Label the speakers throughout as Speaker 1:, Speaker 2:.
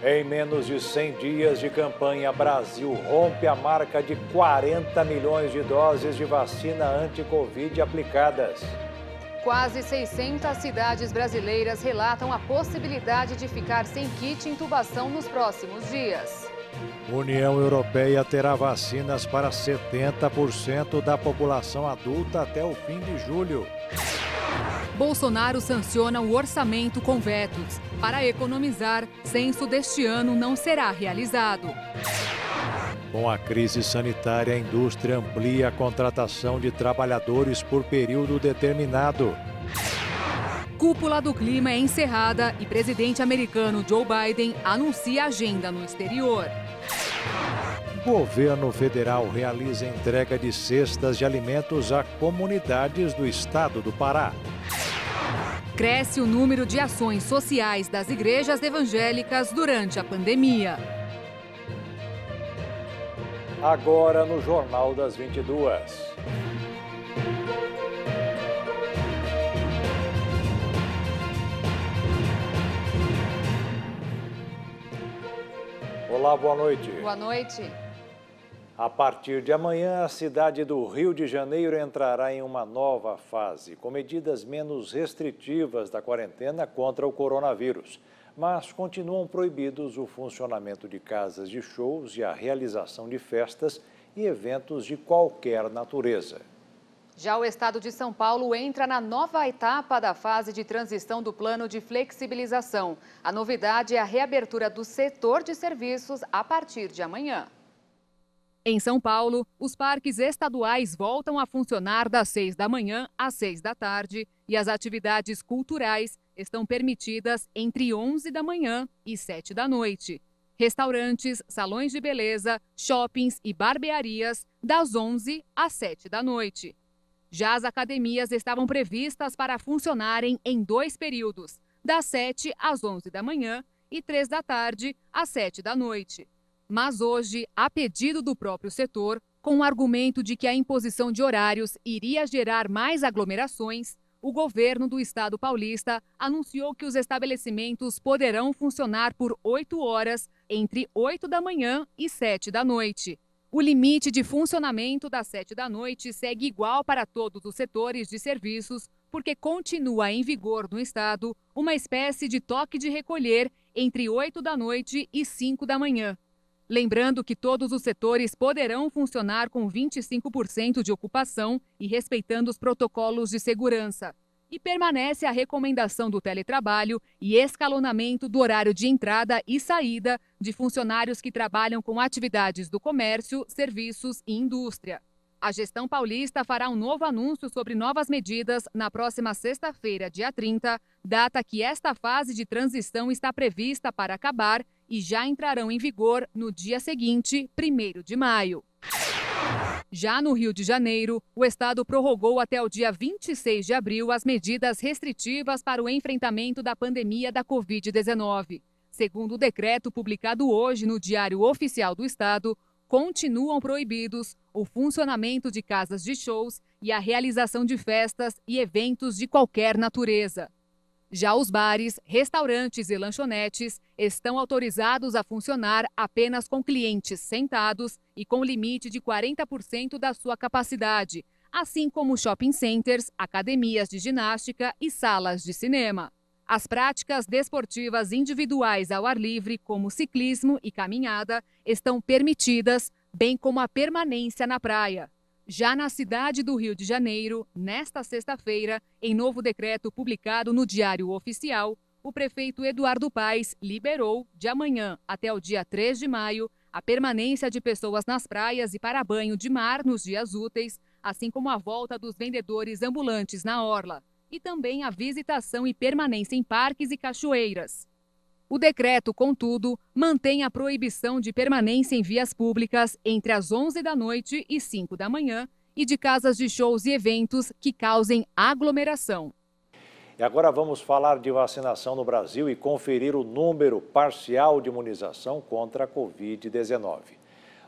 Speaker 1: Em menos de 100 dias de campanha, Brasil rompe a marca de 40 milhões de doses de vacina anti-Covid aplicadas.
Speaker 2: Quase 600 cidades brasileiras relatam a possibilidade de ficar sem kit intubação nos próximos dias.
Speaker 1: União Europeia terá vacinas para 70% da população adulta até o fim de julho.
Speaker 2: Bolsonaro sanciona o orçamento com vetos. Para economizar, censo deste ano não será realizado.
Speaker 1: Com a crise sanitária, a indústria amplia a contratação de trabalhadores por período determinado.
Speaker 2: Cúpula do clima é encerrada e presidente americano Joe Biden anuncia agenda no exterior.
Speaker 1: Governo federal realiza entrega de cestas de alimentos a comunidades do estado do Pará.
Speaker 2: Cresce o número de ações sociais das igrejas evangélicas durante a pandemia.
Speaker 1: Agora no Jornal das 22. Olá, boa noite.
Speaker 2: Boa noite.
Speaker 1: A partir de amanhã, a cidade do Rio de Janeiro entrará em uma nova fase, com medidas menos restritivas da quarentena contra o coronavírus. Mas continuam proibidos o funcionamento de casas de shows e a realização de festas e eventos de qualquer natureza.
Speaker 2: Já o estado de São Paulo entra na nova etapa da fase de transição do plano de flexibilização. A novidade é a reabertura do setor de serviços a partir de amanhã. Em São Paulo, os parques estaduais voltam a funcionar das 6 da manhã às 6 da tarde e as atividades culturais estão permitidas entre 11 da manhã e 7 da noite. Restaurantes, salões de beleza, shoppings e barbearias das 11 às 7 da noite. Já as academias estavam previstas para funcionarem em 2 períodos, das 7 às 11 da manhã e 3 da tarde às 7 da noite. Mas hoje, a pedido do próprio setor, com o argumento de que a imposição de horários iria gerar mais aglomerações, o governo do estado paulista anunciou que os estabelecimentos poderão funcionar por 8 horas entre 8 da manhã e 7 da noite. O limite de funcionamento das 7 da noite segue igual para todos os setores de serviços, porque continua em vigor no estado uma espécie de toque de recolher entre 8 da noite e 5 da manhã. Lembrando que todos os setores poderão funcionar com 25% de ocupação e respeitando os protocolos de segurança. E permanece a recomendação do teletrabalho e escalonamento do horário de entrada e saída de funcionários que trabalham com atividades do comércio, serviços e indústria. A gestão paulista fará um novo anúncio sobre novas medidas na próxima sexta-feira, dia 30, data que esta fase de transição está prevista para acabar e já entrarão em vigor no dia seguinte, 1º de maio. Já no Rio de Janeiro, o estado prorrogou até o dia 26 de abril as medidas restritivas para o enfrentamento da pandemia da Covid-19. Segundo o decreto publicado hoje no Diário Oficial do Estado, continuam proibidos o funcionamento de casas de shows e a realização de festas e eventos de qualquer natureza. Já os bares, restaurantes e lanchonetes estão autorizados a funcionar apenas com clientes sentados e com limite de 40% da sua capacidade, assim como shopping centers, academias de ginástica e salas de cinema. As práticas desportivas individuais ao ar livre, como ciclismo e caminhada, estão permitidas, bem como a permanência na praia. Já na cidade do Rio de Janeiro, nesta sexta-feira, em novo decreto publicado no Diário Oficial, o prefeito Eduardo Paes liberou, de amanhã até o dia 3 de maio, a permanência de pessoas nas praias e para banho de mar nos dias úteis, assim como a volta dos vendedores ambulantes na orla, e também a visitação e permanência em parques e cachoeiras. O decreto, contudo, mantém a proibição de permanência em vias públicas entre as 11 da noite e 5 da manhã e de casas de shows e eventos que causem aglomeração.
Speaker 1: E agora vamos falar de vacinação no Brasil e conferir o número parcial de imunização contra a Covid-19.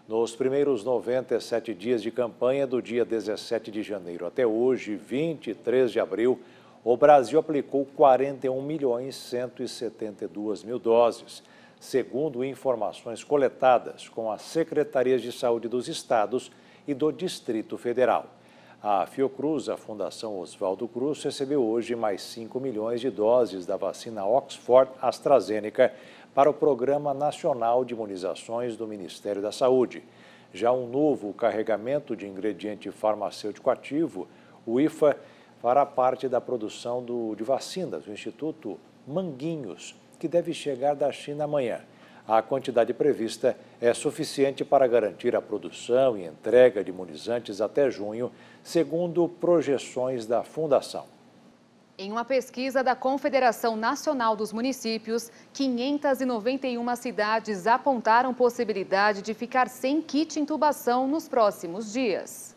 Speaker 1: Nos primeiros 97 dias de campanha, do dia 17 de janeiro até hoje, 23 de abril, o Brasil aplicou 41.172.000 doses, segundo informações coletadas com as secretarias de saúde dos estados e do Distrito Federal. A Fiocruz, a Fundação Oswaldo Cruz, recebeu hoje mais 5 milhões de doses da vacina Oxford AstraZeneca para o Programa Nacional de Imunizações do Ministério da Saúde. Já um novo carregamento de ingrediente farmacêutico ativo, o IFA, fará parte da produção de vacinas do Instituto Manguinhos, que deve chegar da China amanhã. A quantidade prevista é suficiente para garantir a produção e entrega de imunizantes até junho, segundo projeções da Fundação.
Speaker 2: Em uma pesquisa da Confederação Nacional dos Municípios, 591 cidades apontaram possibilidade de ficar sem kit intubação nos próximos dias.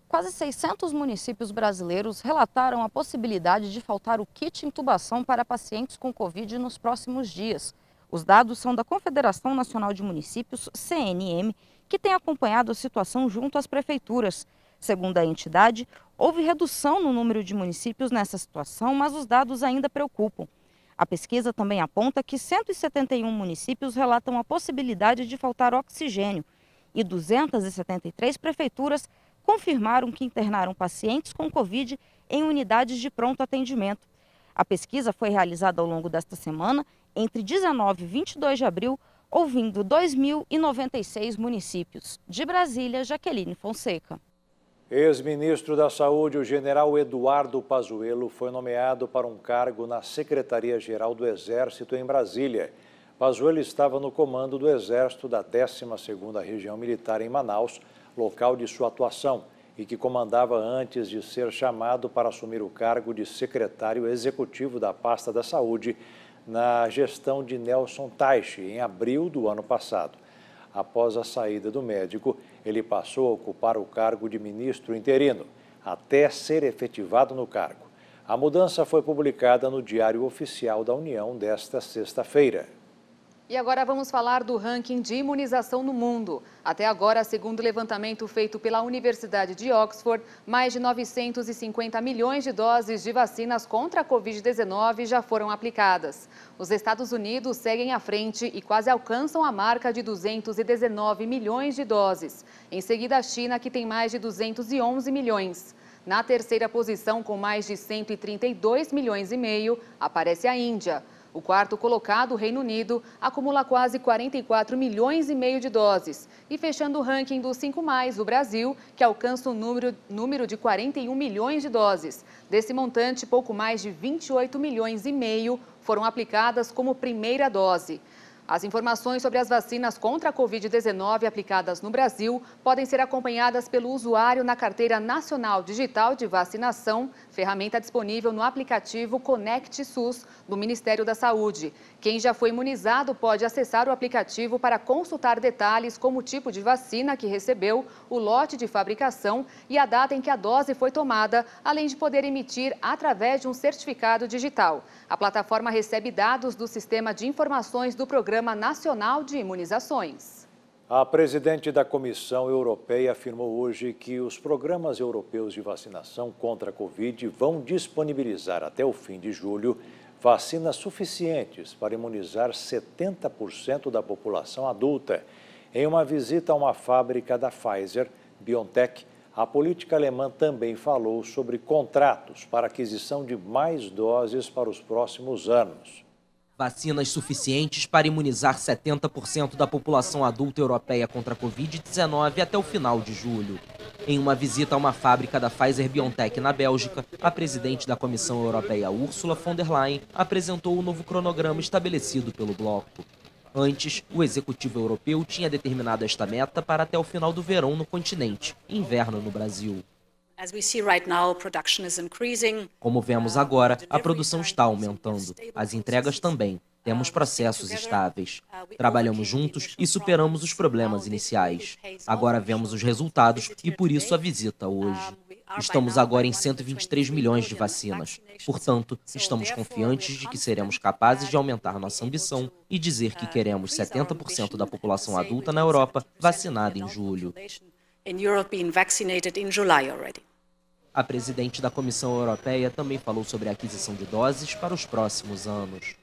Speaker 3: Quase 600 municípios brasileiros relataram a possibilidade de faltar o kit intubação para pacientes com Covid nos próximos dias. Os dados são da Confederação Nacional de Municípios, CNM, que tem acompanhado a situação junto às prefeituras. Segundo a entidade, houve redução no número de municípios nessa situação, mas os dados ainda preocupam. A pesquisa também aponta que 171 municípios relatam a possibilidade de faltar oxigênio e 273 prefeituras confirmaram que internaram pacientes com Covid em unidades de pronto atendimento. A pesquisa foi realizada ao longo desta semana, entre 19 e 22 de abril, ouvindo 2.096 municípios. De Brasília, Jaqueline Fonseca.
Speaker 1: Ex-ministro da Saúde, o general Eduardo Pazuello, foi nomeado para um cargo na Secretaria-Geral do Exército em Brasília. Pazuello estava no comando do Exército da 12ª Região Militar em Manaus, local de sua atuação, e que comandava antes de ser chamado para assumir o cargo de secretário executivo da pasta da Saúde na gestão de Nelson Teich, em abril do ano passado. Após a saída do médico, ele passou a ocupar o cargo de ministro interino, até ser efetivado no cargo. A mudança foi publicada no Diário Oficial da União desta sexta-feira.
Speaker 2: E agora vamos falar do ranking de imunização no mundo. Até agora, segundo o levantamento feito pela Universidade de Oxford, mais de 950 milhões de doses de vacinas contra a Covid-19 já foram aplicadas. Os Estados Unidos seguem à frente e quase alcançam a marca de 219 milhões de doses. Em seguida, a China, que tem mais de 211 milhões. Na terceira posição, com mais de 132 milhões e meio, aparece a Índia. O quarto colocado, o Reino Unido, acumula quase 44 milhões e meio de doses. E fechando o ranking dos 5+, o Brasil, que alcança o número de 41 milhões de doses. Desse montante, pouco mais de 28 milhões e meio foram aplicadas como primeira dose. As informações sobre as vacinas contra a Covid-19 aplicadas no Brasil podem ser acompanhadas pelo usuário na Carteira Nacional Digital de Vacinação, ferramenta disponível no aplicativo Conect SUS do Ministério da Saúde. Quem já foi imunizado pode acessar o aplicativo para consultar detalhes como o tipo de vacina que recebeu, o lote de fabricação e a data em que a dose foi tomada, além de poder emitir através de um certificado digital. A plataforma recebe dados do Sistema de Informações do Programa Nacional de Imunizações.
Speaker 1: A presidente da Comissão Europeia afirmou hoje que os programas europeus de vacinação contra a Covid vão disponibilizar até o fim de julho vacinas suficientes para imunizar 70% da população adulta. Em uma visita a uma fábrica da Pfizer, BioNTech, a política alemã também falou sobre contratos para aquisição de mais doses para os próximos anos.
Speaker 4: Vacinas suficientes para imunizar 70% da população adulta europeia contra a Covid-19 até o final de julho. Em uma visita a uma fábrica da Pfizer-BioNTech na Bélgica, a presidente da Comissão Europeia, Ursula von der Leyen, apresentou o novo cronograma estabelecido pelo bloco. Antes, o executivo europeu tinha determinado esta meta para até o final do verão no continente, e inverno no Brasil. Como vemos agora, a produção está aumentando, as entregas também. Temos processos estáveis. Trabalhamos juntos e superamos os problemas iniciais. Agora vemos os resultados e por isso a visita hoje. Estamos agora em 123 milhões de vacinas. Portanto, estamos confiantes de que seremos capazes de aumentar nossa ambição e dizer que queremos 70% da população adulta na Europa vacinada em julho. A presidente da Comissão Europeia também falou sobre a aquisição de doses para os próximos anos.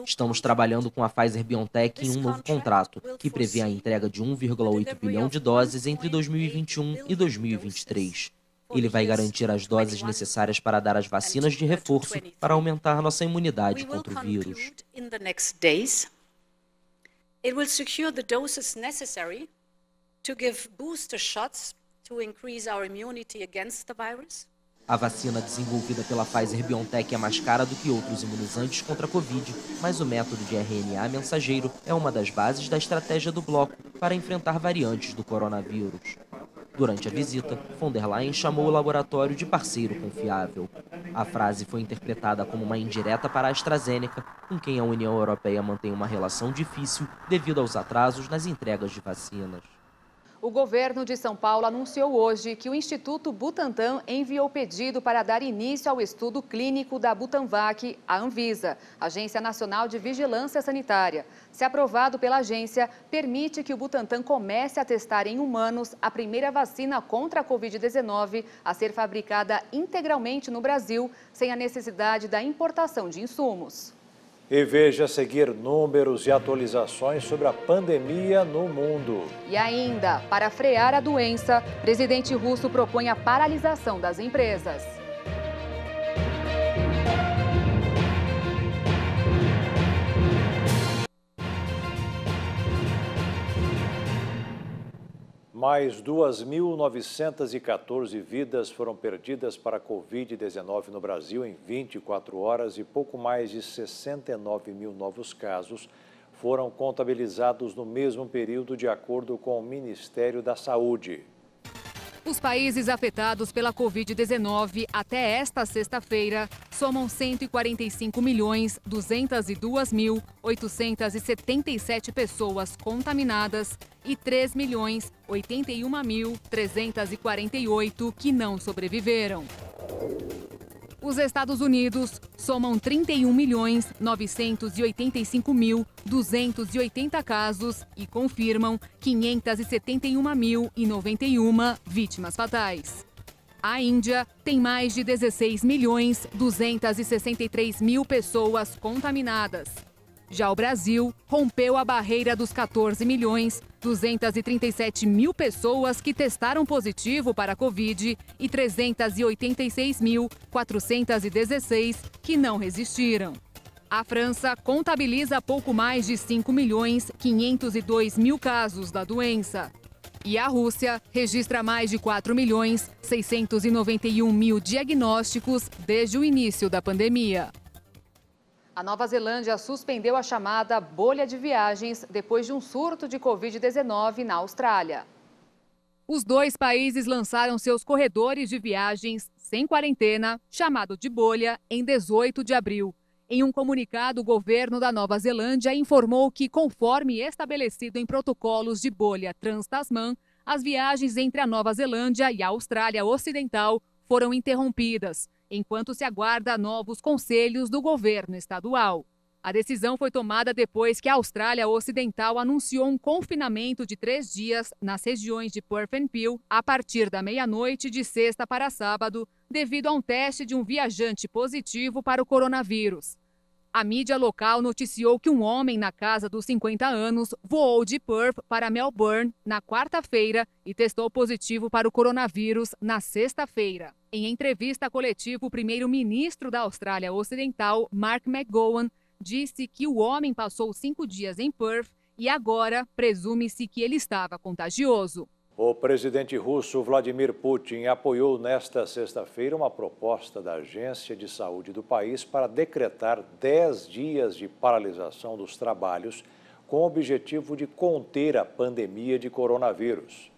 Speaker 4: Estamos trabalhando com a Pfizer-BioNTech em um novo contrato, que prevê a entrega de 1,8 bilhão de doses entre 2021 e 2023. Ele vai garantir as doses necessárias para dar as vacinas de reforço para aumentar nossa imunidade contra o vírus.
Speaker 5: It will secure the doses necessary to give booster shots to increase our immunity against the virus.
Speaker 4: A vacina desenvolvida pela Pfizer-BioNTech é mais cara do que outros imunizantes contra a Covid, mas o método de RNA mensageiro é uma das bases da estratégia do bloco para enfrentar variantes do coronavírus. Durante a visita, von der Leyen chamou o laboratório de parceiro confiável. A frase foi interpretada como uma indireta para a AstraZeneca, com quem a União Europeia mantém uma relação difícil devido aos atrasos nas entregas de vacinas.
Speaker 2: O governo de São Paulo anunciou hoje que o Instituto Butantan enviou pedido para dar início ao estudo clínico da Butanvac à Anvisa, Agência Nacional de Vigilância Sanitária. Se aprovado pela agência, permite que o Butantan comece a testar em humanos a primeira vacina contra a Covid-19 a ser fabricada integralmente no Brasil, sem a necessidade da importação de insumos.
Speaker 1: E veja a seguir números e atualizações sobre a pandemia no mundo.
Speaker 2: E ainda, para frear a doença, o presidente russo propõe a paralisação das empresas.
Speaker 1: Mais 2.914 vidas foram perdidas para a Covid-19 no Brasil em 24 horas e pouco mais de 69 mil novos casos foram contabilizados no mesmo período, de acordo com o Ministério da Saúde.
Speaker 2: Os países afetados pela Covid-19 até esta sexta-feira somam 145.202.877 pessoas contaminadas e 3.081.348 que não sobreviveram. Os Estados Unidos somam 31.985.280 casos e confirmam 571.091 vítimas fatais. A Índia tem mais de 16.263.000 pessoas contaminadas. Já o Brasil rompeu a barreira dos 14.237.000 pessoas que testaram positivo para a Covid e 386.416 que não resistiram. A França contabiliza pouco mais de 5.502.000 casos da doença. E a Rússia registra mais de 4.691.000 diagnósticos desde o início da pandemia. A Nova Zelândia suspendeu a chamada bolha de viagens depois de um surto de Covid-19 na Austrália. Os dois países lançaram seus corredores de viagens sem quarentena, chamado de bolha, em 18 de abril. Em um comunicado, o governo da Nova Zelândia informou que, conforme estabelecido em protocolos de bolha Trans-Tasman, as viagens entre a Nova Zelândia e a Austrália Ocidental foram interrompidas, enquanto se aguarda novos conselhos do governo estadual. A decisão foi tomada depois que a Austrália Ocidental anunciou um confinamento de 3 dias nas regiões de Perth e Peel a partir da meia-noite de sexta para sábado, devido a um teste de um viajante positivo para o coronavírus. A mídia local noticiou que um homem na casa dos 50 anos voou de Perth para Melbourne na quarta-feira e testou positivo para o coronavírus na sexta-feira. Em entrevista coletiva, o primeiro-ministro da Austrália Ocidental, Mark McGowan, disse que o homem passou 5 dias em Perth e agora presume-se que ele estava contagioso.
Speaker 1: O presidente russo Vladimir Putin apoiou nesta sexta-feira uma proposta da Agência de Saúde do país para decretar 10 dias de paralisação dos trabalhos com o objetivo de conter a pandemia de coronavírus.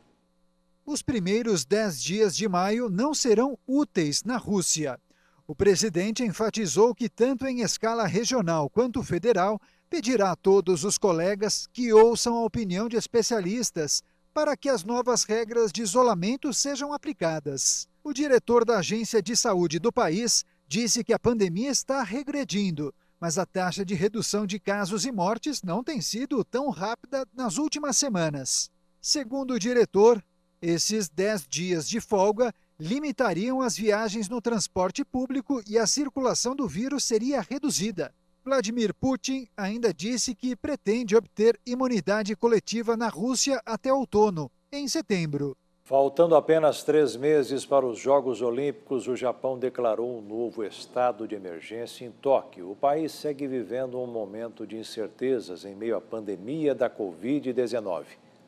Speaker 6: Os primeiros 10 dias de maio não serão úteis na Rússia. O presidente enfatizou que, tanto em escala regional quanto federal, pedirá a todos os colegas que ouçam a opinião de especialistas para que as novas regras de isolamento sejam aplicadas. O diretor da Agência de Saúde do país disse que a pandemia está regredindo, mas a taxa de redução de casos e mortes não tem sido tão rápida nas últimas semanas. Segundo o diretor, esses 10 dias de folga limitariam as viagens no transporte público e a circulação do vírus seria reduzida. Vladimir Putin ainda disse que pretende obter imunidade coletiva na Rússia até outono, em setembro.
Speaker 1: Faltando apenas 3 meses para os Jogos Olímpicos, o Japão declarou um novo estado de emergência em Tóquio. O país segue vivendo um momento de incertezas em meio à pandemia da Covid-19.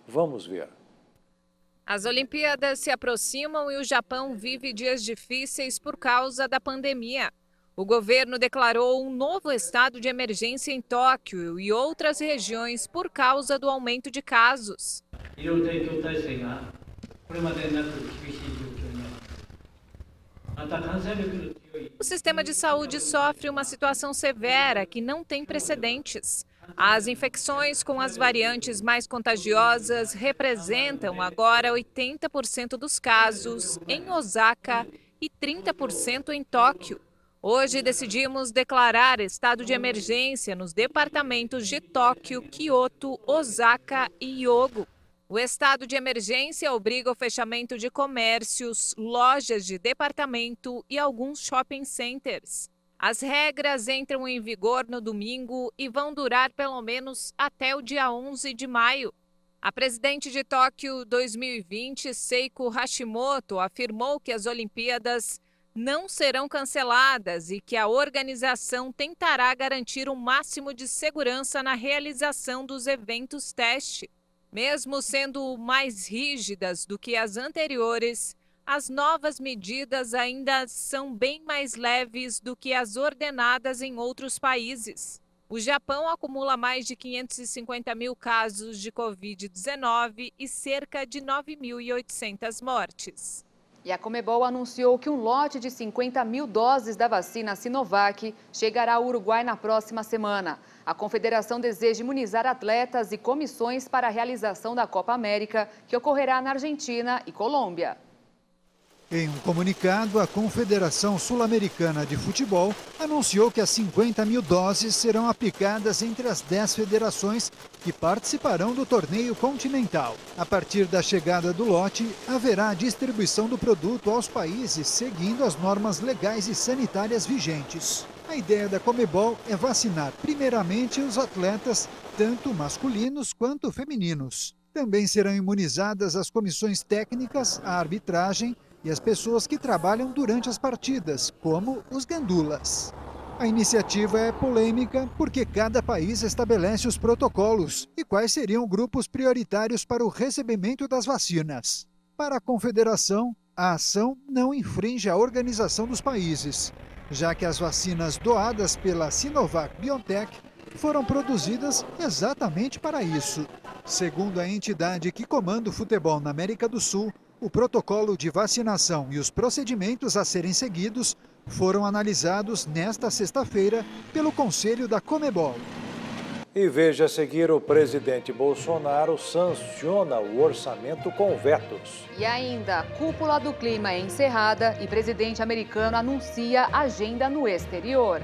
Speaker 1: Vamos ver.
Speaker 7: As Olimpíadas se aproximam e o Japão vive dias difíceis por causa da pandemia. O governo declarou um novo estado de emergência em Tóquio e outras regiões por causa do aumento de casos. O sistema de saúde sofre uma situação severa que não tem precedentes. As infecções com as variantes mais contagiosas representam agora 80% dos casos em Osaka e 30% em Tóquio. Hoje decidimos declarar estado de emergência nos departamentos de Tóquio, Kyoto, Osaka e Hyogo. O estado de emergência obriga o fechamento de comércios, lojas de departamento e alguns shopping centers. As regras entram em vigor no domingo e vão durar pelo menos até o dia 11 de maio. A presidente de Tóquio 2020, Seiko Hashimoto, afirmou que as Olimpíadas não serão canceladas e que a organização tentará garantir o máximo de segurança na realização dos eventos teste. Mesmo sendo mais rígidas do que as anteriores, as novas medidas ainda são bem mais leves do que as ordenadas em outros países. O Japão acumula mais de 550 mil casos de Covid-19 e cerca de 9.800 mortes.
Speaker 2: E a Conmebol anunciou que um lote de 50 mil doses da vacina Sinovac chegará ao Uruguai na próxima semana. A confederação deseja imunizar atletas e comissões para a realização da Copa América, que ocorrerá na Argentina e Colômbia.
Speaker 6: Em um comunicado, a Confederação Sul-Americana de Futebol anunciou que as 50 mil doses serão aplicadas entre as 10 federações que participarão do torneio continental. A partir da chegada do lote, haverá a distribuição do produto aos países seguindo as normas legais e sanitárias vigentes. A ideia da Conmebol é vacinar primeiramente os atletas, tanto masculinos quanto femininos. Também serão imunizadas as comissões técnicas, a arbitragem e as pessoas que trabalham durante as partidas, como os gandulas. A iniciativa é polêmica porque cada país estabelece os protocolos e quais seriam grupos prioritários para o recebimento das vacinas. Para a Confederação, a ação não infringe a organização dos países, já que as vacinas doadas pela Sinovac Biotech foram produzidas exatamente para isso. Segundo a entidade que comanda o futebol na América do Sul, o protocolo de vacinação e os procedimentos a serem seguidos foram analisados nesta sexta-feira pelo Conselho da Conmebol.
Speaker 1: E veja a seguir, o presidente Bolsonaro sanciona o orçamento com vetos.
Speaker 2: E ainda, a cúpula do clima é encerrada e presidente americano anuncia agenda no exterior.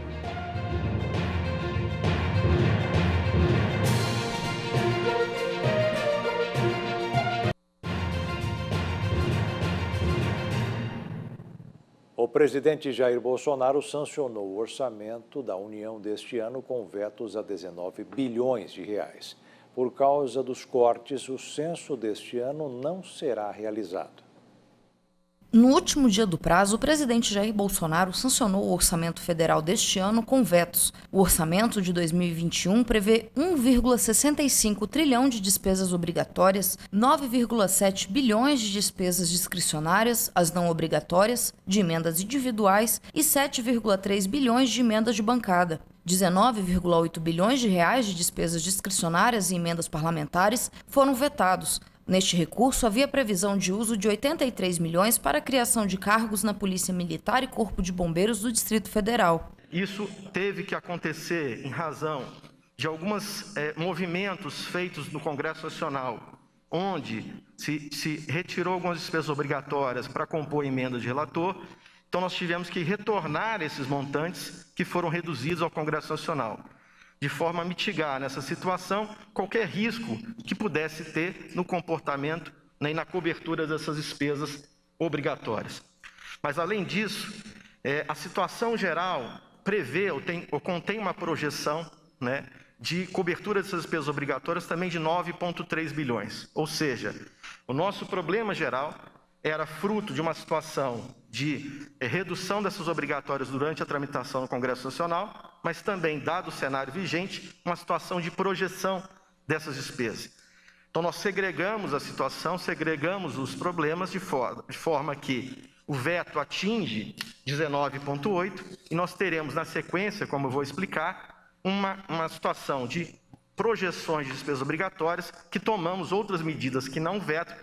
Speaker 1: O presidente Jair Bolsonaro sancionou o orçamento da União deste ano com vetos a 19 bilhões de reais. Por causa dos cortes, o censo deste ano não será realizado.
Speaker 3: No último dia do prazo, o presidente Jair Bolsonaro sancionou o orçamento federal deste ano com vetos. O orçamento de 2021 prevê 1,65 trilhão de despesas obrigatórias, 9,7 bilhões de despesas discricionárias, as não obrigatórias, de emendas individuais e 7,3 bilhões de emendas de bancada. 19,8 bilhões de reais de despesas discricionárias e emendas parlamentares foram vetados. Neste recurso, havia previsão de uso de 83 milhões para a criação de cargos na Polícia Militar e Corpo de Bombeiros do Distrito Federal.
Speaker 8: Isso teve que acontecer em razão de alguns movimentos feitos no Congresso Nacional, onde se retirou algumas despesas obrigatórias para compor a emenda de relator. Então, nós tivemos que retornar esses montantes que foram reduzidos ao Congresso Nacional, de forma a mitigar nessa situação qualquer risco que pudesse ter no comportamento e na cobertura dessas despesas obrigatórias. Mas, além disso, a situação geral prevê ou contém uma projeção, né, de cobertura dessas despesas obrigatórias também de 9,3 bilhões. Ou seja, o nosso problema geral era fruto de uma situação de redução dessas obrigatórias durante a tramitação no Congresso Nacional, mas também, dado o cenário vigente, uma situação de projeção dessas despesas. Então, nós segregamos a situação, segregamos os problemas de forma que o veto atinge 19,8 e nós teremos, na sequência, como eu vou explicar, uma situação de projeções de despesas obrigatórias que tomamos outras medidas que não veto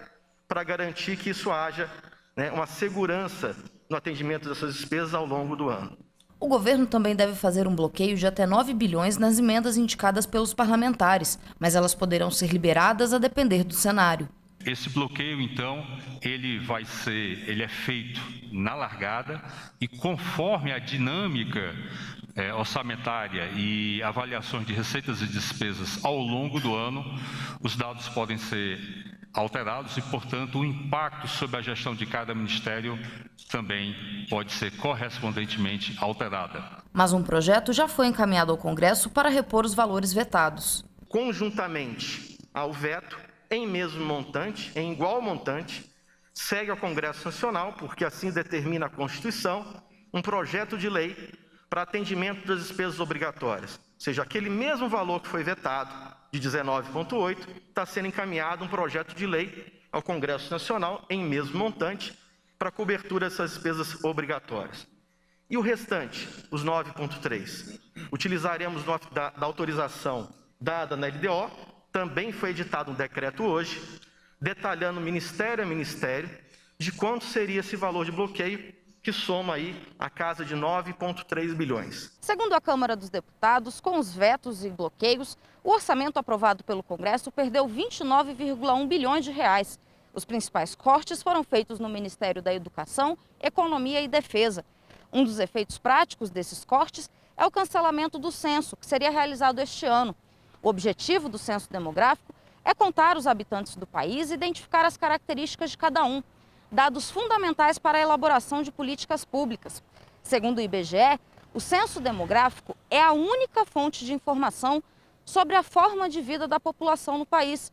Speaker 8: para garantir que isso haja, né, uma segurança no atendimento dessas despesas ao longo do ano.
Speaker 3: O governo também deve fazer um bloqueio de até 9 bilhões nas emendas indicadas pelos parlamentares, mas elas poderão ser liberadas a depender do cenário.
Speaker 9: Esse bloqueio, então, ele é feito na largada e conforme a dinâmica orçamentária e avaliações de receitas e despesas ao longo do ano, os dados podem ser alterados e, portanto, o impacto sobre a gestão de cada ministério também pode ser correspondentemente alterada.
Speaker 3: Mas um projeto já foi encaminhado ao Congresso para repor os valores vetados.
Speaker 8: Conjuntamente ao veto, em mesmo montante, em igual montante, segue ao Congresso Nacional, porque assim determina a Constituição, um projeto de lei para atendimento das despesas obrigatórias. Ou seja, aquele mesmo valor que foi vetado, de 19,8, está sendo encaminhado um projeto de lei ao Congresso Nacional, em mesmo montante, para cobertura dessas despesas obrigatórias. E o restante, os 9,3, utilizaremos da autorização dada na LDO. Também foi editado um decreto hoje, detalhando ministério a ministério, de quanto seria esse valor de bloqueio, que soma aí a casa de 9,3 bilhões.
Speaker 3: Segundo a Câmara dos Deputados, com os vetos e bloqueios, o orçamento aprovado pelo Congresso perdeu 29,1 bilhões de reais. Os principais cortes foram feitos no Ministério da Educação, Economia e Defesa. Um dos efeitos práticos desses cortes é o cancelamento do censo, que seria realizado este ano. O objetivo do censo demográfico é contar os habitantes do país e identificar as características de cada um, dados fundamentais para a elaboração de políticas públicas. Segundo o IBGE, o censo demográfico é a única fonte de informação sobre a forma de vida da população no país,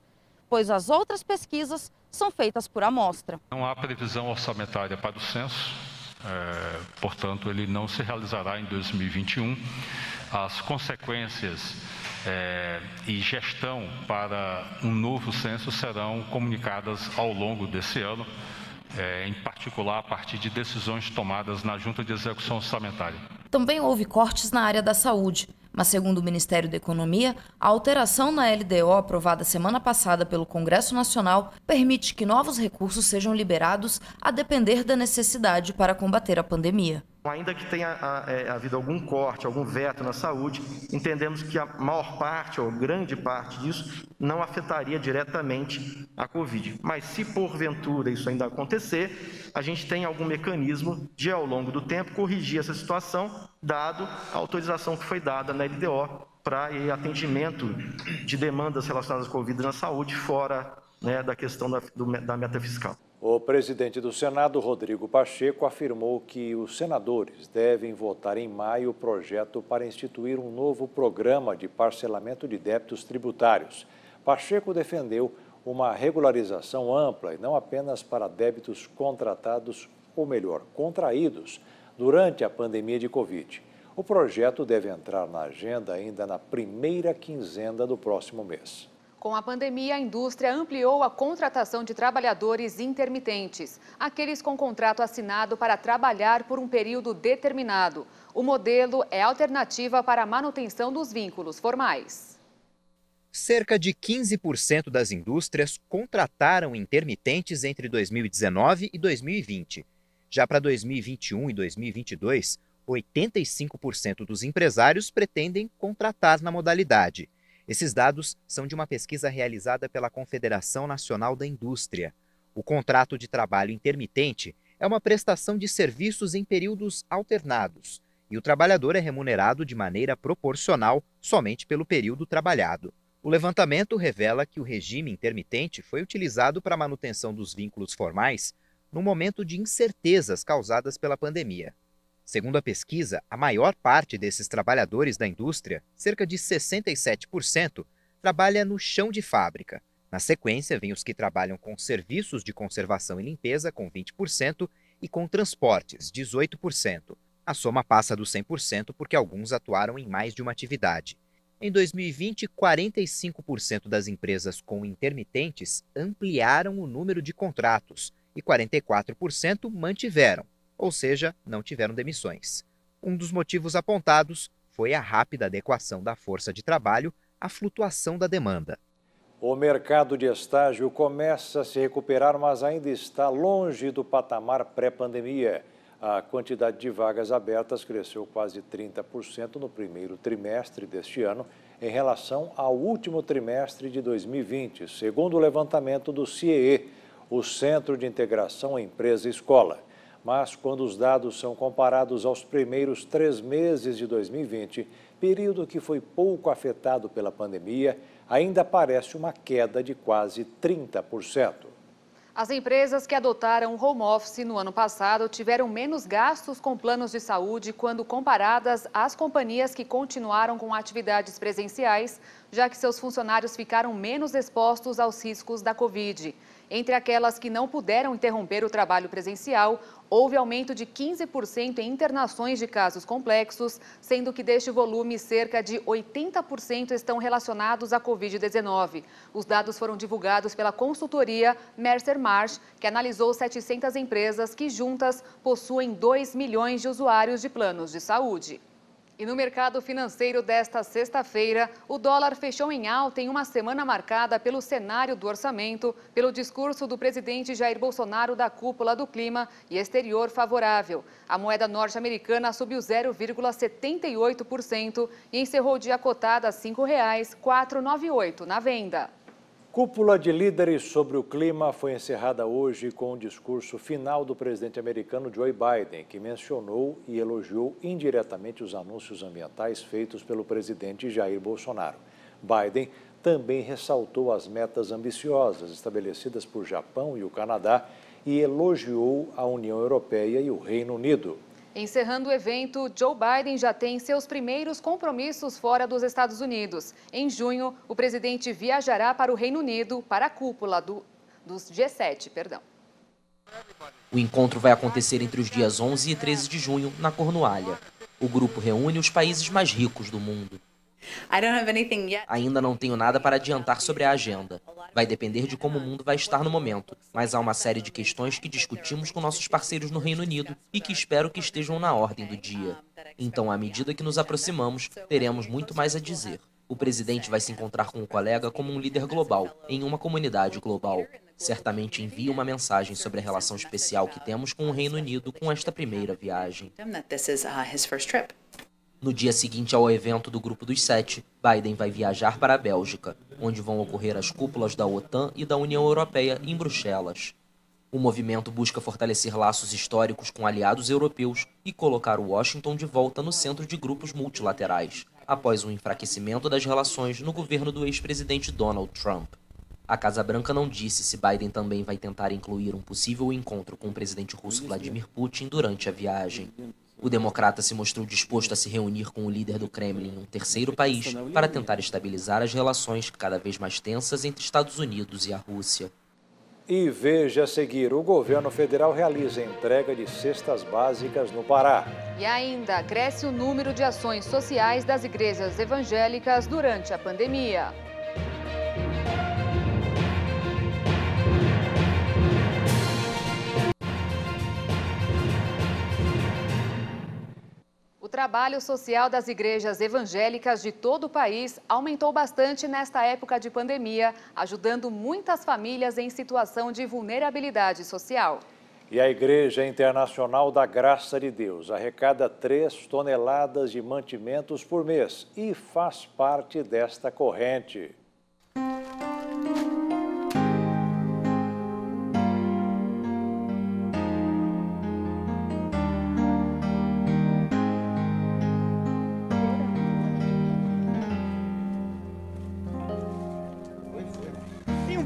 Speaker 3: pois as outras pesquisas são feitas por amostra.
Speaker 9: Não há previsão orçamentária para o censo, portanto, ele não se realizará em 2021. As consequências e gestão para um novo censo serão comunicadas ao longo desse ano, em particular a partir de decisões tomadas na Junta de Execução Orçamentária.
Speaker 3: Também houve cortes na área da saúde, mas segundo o Ministério da Economia, a alteração na LDO aprovada semana passada pelo Congresso Nacional permite que novos recursos sejam liberados a depender da necessidade para combater a pandemia.
Speaker 8: Ainda que tenha havido algum corte, algum veto na saúde, entendemos que a maior parte, ou grande parte disso, não afetaria diretamente a Covid. Mas se porventura isso ainda acontecer, a gente tem algum mecanismo de, ao longo do tempo, corrigir essa situação, dado a autorização que foi dada na LDO para atendimento de demandas relacionadas à Covid na saúde, fora, né, da questão da meta fiscal.
Speaker 1: O presidente do Senado, Rodrigo Pacheco, afirmou que os senadores devem votar em maio o projeto para instituir um novo programa de parcelamento de débitos tributários. Pacheco defendeu uma regularização ampla e não apenas para débitos contratados, ou melhor, contraídos, durante a pandemia de Covid. O projeto deve entrar na agenda ainda na primeira quinzena do próximo mês.
Speaker 2: Com a pandemia, a indústria ampliou a contratação de trabalhadores intermitentes, aqueles com contrato assinado para trabalhar por um período determinado. O modelo é alternativa para a manutenção dos vínculos formais.
Speaker 10: Cerca de 15% das indústrias contrataram intermitentes entre 2019 e 2020. Já para 2021 e 2022, 85% dos empresários pretendem contratar na modalidade. Esses dados são de uma pesquisa realizada pela Confederação Nacional da Indústria. O contrato de trabalho intermitente é uma prestação de serviços em períodos alternados e o trabalhador é remunerado de maneira proporcional somente pelo período trabalhado. O levantamento revela que o regime intermitente foi utilizado para a manutenção dos vínculos formais num momento de incertezas causadas pela pandemia. Segundo a pesquisa, a maior parte desses trabalhadores da indústria, cerca de 67%, trabalha no chão de fábrica. Na sequência, vêm os que trabalham com serviços de conservação e limpeza, com 20%, e com transportes, 18%. A soma passa dos 100% porque alguns atuaram em mais de uma atividade. Em 2020, 45% das empresas com intermitentes ampliaram o número de contratos e 44% mantiveram, ou seja, não tiveram demissões. Um dos motivos apontados foi a rápida adequação da força de trabalho à flutuação da demanda.
Speaker 1: O mercado de estágio começa a se recuperar, mas ainda está longe do patamar pré-pandemia. A quantidade de vagas abertas cresceu quase 30% no primeiro trimestre deste ano em relação ao último trimestre de 2020, segundo o levantamento do CIEE, o Centro de Integração Empresa-Escola. Mas quando os dados são comparados aos primeiros 3 meses de 2020, período que foi pouco afetado pela pandemia, ainda aparece uma queda de quase 30%.
Speaker 2: As empresas que adotaram o home office no ano passado tiveram menos gastos com planos de saúde quando comparadas às companhias que continuaram com atividades presenciais, já que seus funcionários ficaram menos expostos aos riscos da Covid. Entre aquelas que não puderam interromper o trabalho presencial, houve aumento de 15% em internações de casos complexos, sendo que deste volume, cerca de 80% estão relacionados à Covid-19. Os dados foram divulgados pela consultoria Mercer Marsh, que analisou 700 empresas que juntas possuem 2 milhões de usuários de planos de saúde. E no mercado financeiro desta sexta-feira, o dólar fechou em alta em uma semana marcada pelo cenário do orçamento, pelo discurso do presidente Jair Bolsonaro da cúpula do clima e exterior favorável. A moeda norte-americana subiu 0,78% e encerrou o dia cotada a R$ 5,498 na venda.
Speaker 1: Cúpula de líderes sobre o clima foi encerrada hoje com o discurso final do presidente americano Joe Biden, que mencionou e elogiou indiretamente os anúncios ambientais feitos pelo presidente Jair Bolsonaro. Biden também ressaltou as metas ambiciosas estabelecidas por Japão e o Canadá e elogiou a União Europeia e o Reino Unido.
Speaker 2: Encerrando o evento, Joe Biden já tem seus primeiros compromissos fora dos Estados Unidos. Em junho, o presidente viajará para o Reino Unido para a cúpula dos G7.
Speaker 4: O encontro vai acontecer entre os dias 11 e 13 de junho, na Cornualha. O grupo reúne os países mais ricos do mundo. Ainda não tenho nada para adiantar sobre a agenda. Vai depender de como o mundo vai estar no momento, mas há uma série de questões que discutimos com nossos parceiros no Reino Unido e que espero que estejam na ordem do dia. Então, à medida que nos aproximamos, teremos muito mais a dizer. O presidente vai se encontrar com o colega como um líder global, em uma comunidade global. Certamente envia uma mensagem sobre a relação especial que temos com o Reino Unido com esta primeira viagem. No dia seguinte ao evento do Grupo dos 7, Biden vai viajar para a Bélgica, onde vão ocorrer as cúpulas da OTAN e da União Europeia em Bruxelas. O movimento busca fortalecer laços históricos com aliados europeus e colocar Washington de volta no centro de grupos multilaterais, após um enfraquecimento das relações no governo do ex-presidente Donald Trump. A Casa Branca não disse se Biden também vai tentar incluir um possível encontro com o presidente russo Vladimir Putin durante a viagem. O democrata se mostrou disposto a se reunir com o líder do Kremlin em um terceiro país para tentar estabilizar as relações cada vez mais tensas entre Estados Unidos e a Rússia.
Speaker 1: E veja a seguir, o governo federal realiza a entrega de cestas básicas no Pará.
Speaker 2: E ainda cresce o número de ações sociais das igrejas evangélicas durante a pandemia. O trabalho social das igrejas evangélicas de todo o país aumentou bastante nesta época de pandemia, ajudando muitas famílias em situação de vulnerabilidade social.
Speaker 1: E a Igreja Internacional da Graça de Deus arrecada 3 toneladas de mantimentos por mês e faz parte desta corrente.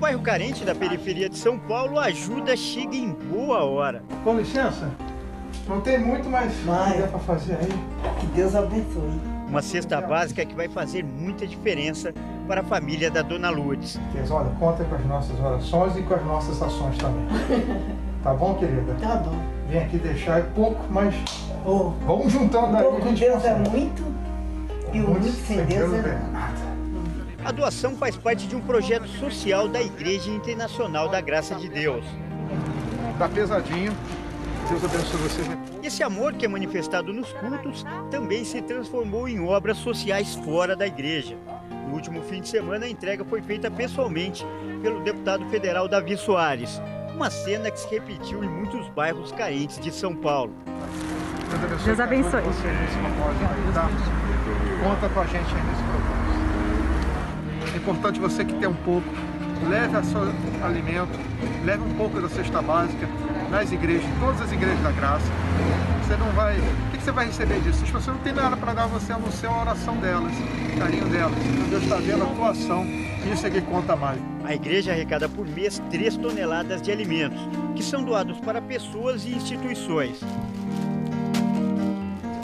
Speaker 11: bairro carente da periferia de São Paulo, a ajuda chega em boa hora.
Speaker 12: Com licença, não tem muito, mas dá para fazer aí.
Speaker 13: Que Deus abençoe.
Speaker 11: Uma cesta básica que vai fazer muita diferença para a família da Dona Lourdes.
Speaker 12: Olha, conta com as nossas orações e com as nossas ações também. Tá bom, querida?
Speaker 13: Tá bom.
Speaker 12: Vem aqui deixar pouco, mas vamos juntando aí.
Speaker 13: Pouco com Deus é muito e o muito sem Deus é nada.
Speaker 11: A doação faz parte de um projeto social da Igreja Internacional da Graça de Deus.
Speaker 12: Tá pesadinho. Deus abençoe você.
Speaker 11: Esse amor que é manifestado nos cultos também se transformou em obras sociais fora da igreja. No último fim de semana, a entrega foi feita pessoalmente pelo deputado federal Davi Soares. Uma cena que se repetiu em muitos bairros carentes de São Paulo.
Speaker 12: Deus abençoe. Conta com a gente aí nesse propósito. É importante você que tem um pouco, leve o seu alimento, leve um pouco da cesta básica nas igrejas, todas as igrejas da graça. Você não vai... O que você vai receber disso? As pessoas não têm nada para dar a você, a não ser a oração delas, o carinho delas. Então Deus está vendo a tua ação e isso é que conta mais.
Speaker 11: A igreja arrecada por mês 3 toneladas de alimentos, que são doados para pessoas e instituições.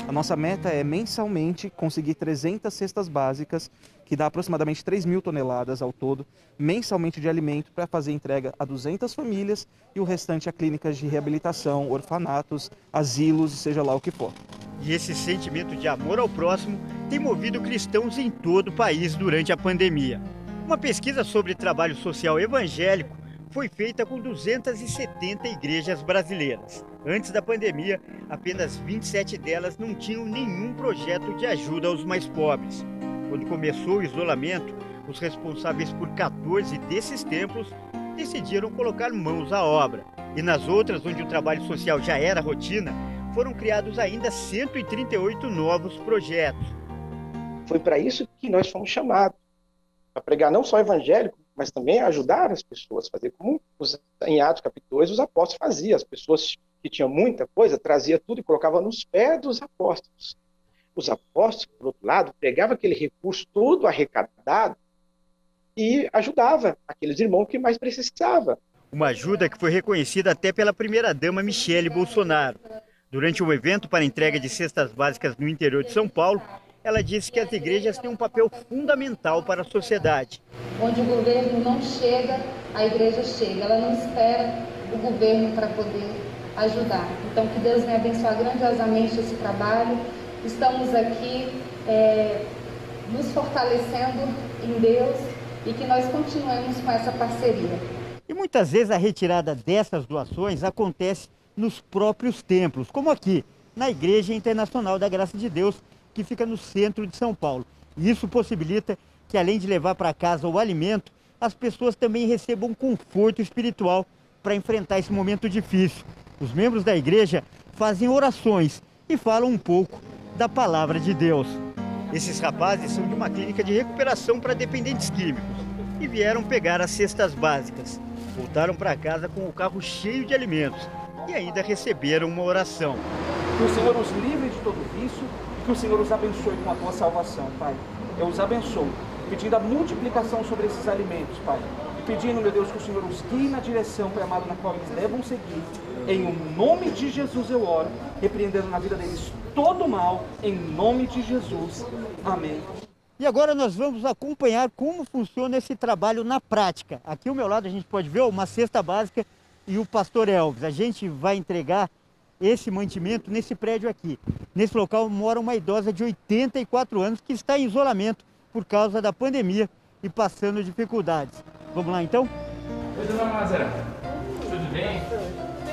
Speaker 14: A nossa meta é mensalmente conseguir 300 cestas básicas, que dá aproximadamente 3.000 toneladas ao todo, mensalmente de alimento para fazer entrega a 200 famílias e o restante a clínicas de reabilitação, orfanatos, asilos, seja lá o que for.
Speaker 11: E esse sentimento de amor ao próximo tem movido cristãos em todo o país durante a pandemia. Uma pesquisa sobre trabalho social evangélico foi feita com 270 igrejas brasileiras. Antes da pandemia, apenas 27 delas não tinham nenhum projeto de ajuda aos mais pobres. Quando começou o isolamento, os responsáveis por 14 desses templos decidiram colocar mãos à obra. E nas outras, onde o trabalho social já era rotina, foram criados ainda 138 novos projetos.
Speaker 15: Foi para isso que nós fomos chamados, para pregar não só evangélico, mas também ajudar as pessoas, fazer como em Atos capítulo 2 os apóstolos faziam. As pessoas que tinham muita coisa, trazia tudo e colocava nos pés dos apóstolos. Os apóstolos, por outro lado, pegavam aquele recurso todo arrecadado e ajudava aqueles irmãos que mais precisavam.
Speaker 11: Uma ajuda que foi reconhecida até pela primeira-dama Michele Bolsonaro. Durante um evento para entrega de cestas básicas no interior de São Paulo, ela disse que as igrejas têm um papel fundamental para a sociedade.
Speaker 16: Onde o governo não chega, a igreja chega. Ela não espera o governo para poder ajudar. Então, que Deus venha abençoar grandiosamente esse trabalho. Estamos aqui nos fortalecendo em Deus e que nós continuemos com essa parceria.
Speaker 11: E muitas vezes a retirada dessas doações acontece nos próprios templos, como aqui, na Igreja Internacional da Graça de Deus, que fica no centro de São Paulo. E isso possibilita que, além de levar para casa o alimento, as pessoas também recebam conforto espiritual para enfrentar esse momento difícil. Os membros da igreja fazem orações e falam um pouco da palavra de Deus. Esses rapazes são de uma clínica de recuperação para dependentes químicos e vieram pegar as cestas básicas. Voltaram para casa com o carro cheio de alimentos e ainda receberam uma oração.
Speaker 17: Que o Senhor os livre de todo vício e que o Senhor os abençoe com a tua salvação, Pai. Eu os abençoo, pedindo a multiplicação sobre esses alimentos, Pai. Pedindo, meu Deus, que o Senhor os guie na direção, Pai amado, na qual eles devam seguir. Em o nome de Jesus eu oro, repreendendo na vida deles todo o mal, em nome de Jesus. Amém.
Speaker 11: E agora nós vamos acompanhar como funciona esse trabalho na prática. Aqui ao meu lado a gente pode ver uma cesta básica e o pastor Elvis. A gente vai entregar esse mantimento nesse prédio aqui. Nesse local mora uma idosa de 84 anos que está em isolamento por causa da pandemia e passando dificuldades. Vamos lá então?
Speaker 18: Oi, dona Lázara. Tudo bem?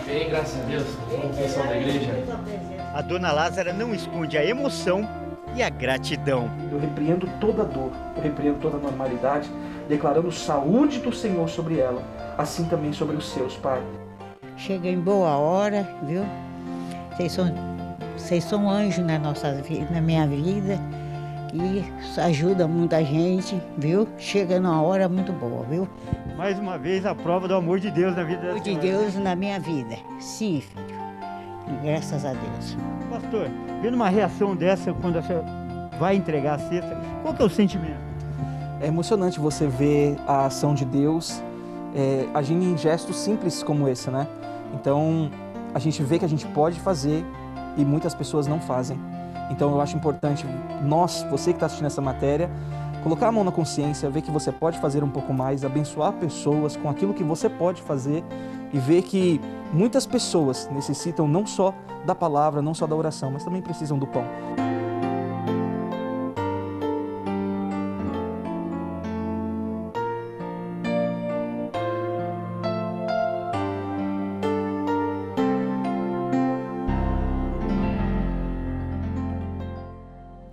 Speaker 18: Bem, graças a Deus. Com o pessoal da igreja.
Speaker 11: A dona Lázara não esconde a emoção e a gratidão.
Speaker 17: Eu repreendo toda dor, eu repreendo toda normalidade, declarando saúde do Senhor sobre ela, assim também sobre os seus, Pai.
Speaker 13: Chega em boa hora, viu? Vocês são anjos na minha vida e ajudam muita gente, viu? Chega numa hora muito boa, viu?
Speaker 11: Mais uma vez a prova do amor de Deus na vida da senhora.
Speaker 13: De Deus na minha vida. Sim, filho. Graças a Deus.
Speaker 11: Pastor, vendo uma reação dessa quando a senhora vai entregar a cesta, qual que é o sentimento?
Speaker 14: É emocionante você ver a ação de Deus agindo em gestos simples como esse, né? Então, a gente vê que a gente pode fazer e muitas pessoas não fazem. Então, eu acho importante você que está assistindo essa matéria, colocar a mão na consciência, ver que você pode fazer um pouco mais, abençoar pessoas com aquilo que você pode fazer e ver que muitas pessoas necessitam não só da palavra, não só da oração, mas também precisam do pão.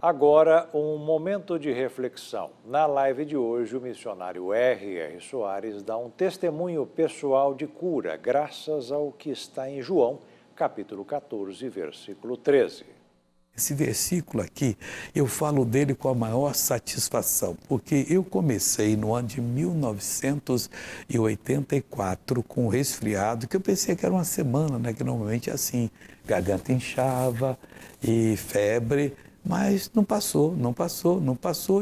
Speaker 1: Agora, um momento de reflexão. Na live de hoje, o missionário R.R. Soares dá um testemunho pessoal de cura, graças ao que está em João, capítulo 14, versículo 13.
Speaker 19: Esse versículo aqui, eu falo dele com a maior satisfação, porque eu comecei no ano de 1984 com um resfriado, que eu pensei que era uma semana, né, que normalmente é assim, garganta inchava e febre, mas não passou,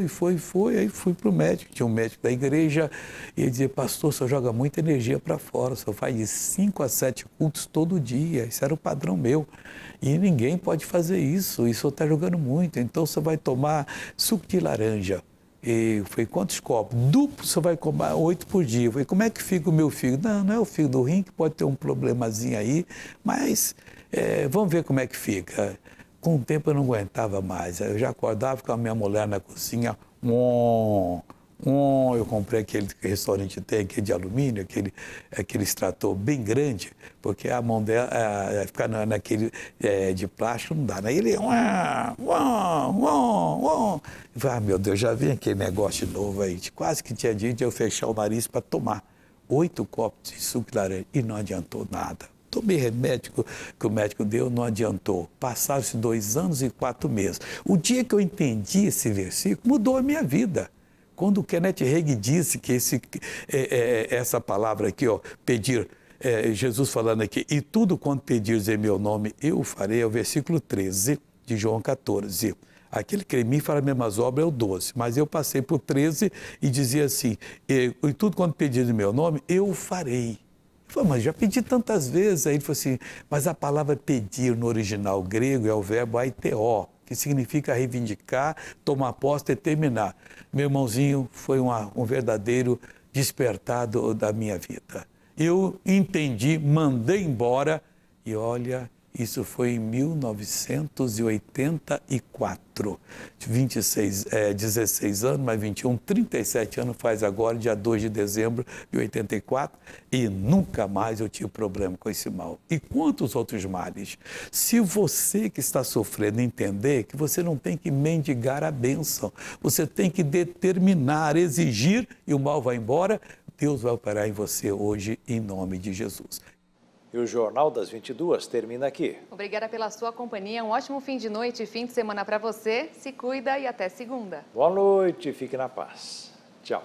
Speaker 19: e foi. Aí fui para o médico, tinha um médico da igreja, e ele dizia, pastor, o senhor joga muita energia para fora, o senhor faz de 5 a 7 cultos todo dia, isso era o padrão meu. E ninguém pode fazer isso, e o senhor está jogando muito, então você vai tomar suco de laranja. E foi quantos copos? Duplo você vai comer 8 por dia. Eu falei, como é que fica o meu fígado? Não é o fígado do rim, que pode ter um problemazinho aí, mas vamos ver como é que fica. Com o tempo eu não aguentava mais, eu já acordava com a minha mulher na cozinha, eu comprei aquele restaurante tem, aquele de alumínio, aquele extrator bem grande, porque a mão dela ficar naquele de plástico não dá, né? Ele eu falei, meu Deus, já vem aquele negócio novo aí, quase que tinha dia de eu fechar o nariz para tomar 8 copos de suco de laranja e não adiantou nada. Tomei remédio que o médico deu, não adiantou. Passaram-se 2 anos e 4 meses. O dia que eu entendi esse versículo, mudou a minha vida. Quando o Kenneth Hagin disse que essa palavra aqui, ó, pedir, Jesus falando aqui, e tudo quanto pedires em meu nome, eu farei, é o versículo 13 de João 14. Aquele que em mim fala as mesmas obras é o 12, mas eu passei por 13 e dizia assim, e tudo quanto pedires em meu nome, eu farei. Eu falei, mas já pedi tantas vezes. Aí ele falou assim, mas a palavra pedir no original grego é o verbo aiteo, que significa reivindicar, tomar posse, determinar. Meu irmãozinho, foi um verdadeiro despertado da minha vida. Eu entendi, mandei embora e olha, isso foi em 1984. 16 anos, mais 21, 37 anos faz agora, dia 2 de dezembro de 84, e nunca mais eu tive problema com esse mal. E quantos outros males? Se você que está sofrendo entender que você não tem que mendigar a bênção, você tem que determinar, exigir, e o mal vai embora, Deus vai operar em você hoje, em nome de Jesus.
Speaker 1: E o Jornal das 22 termina aqui.
Speaker 2: Obrigada pela sua companhia, um ótimo fim de noite e fim de semana para você. Se cuida e até segunda.
Speaker 1: Boa noite, fique na paz. Tchau.